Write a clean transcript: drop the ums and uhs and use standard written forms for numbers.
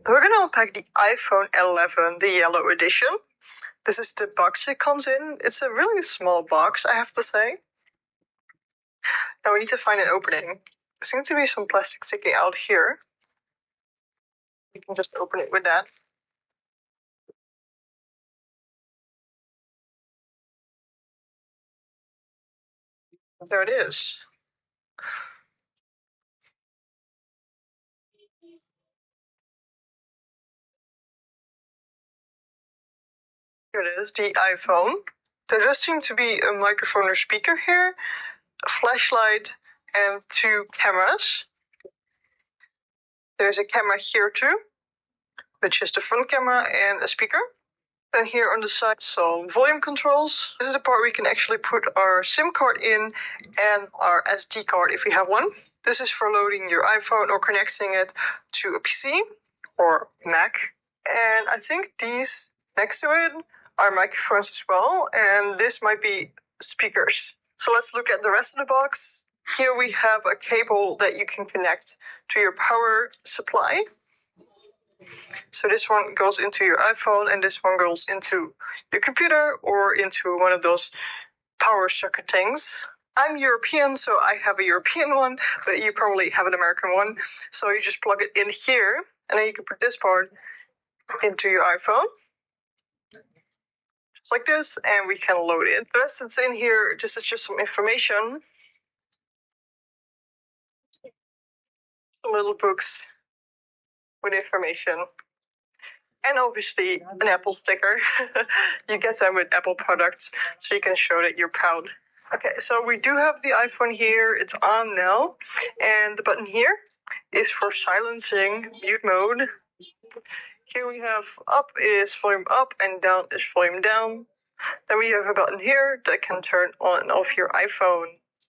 We're going to unpack the iPhone 11, the yellow edition. This is the box it comes in. It's a really small box, I have to say. Now we need to find an opening. There seems to be some plastic sticking out here. You can just open it with that. There it is. Here it is, the iPhone. There does seem to be a microphone or speaker here, a flashlight, and 2 cameras. There's a camera here too, which is the front camera and a speaker. Then here on the side, some volume controls. This is the part we can actually put our SIM card in and our SD card if we have one. This is for loading your iPhone or connecting it to a PC or Mac. And I think these next to it are microphones as well, and this might be speakers. So let's look at the rest of the box. Here we have a cable that you can connect to your power supply. So this one goes into your iPhone and this one goes into your computer or into one of those power socket things. I'm European, so I have a European one, but you probably have an American one. So you just plug it in here, and then you can put this part into your iPhone. Just like this, and we can load it. The rest that's in here, this is just some information. Some little books with information. And obviously an Apple sticker. You get them with Apple products, so you can show that you're proud. Okay, so we do have the iPhone here. It's on now. And the button here is for silencing, mute mode. Here we have up is volume up and down is volume down. Then we have a button here that can turn on and off your iPhone.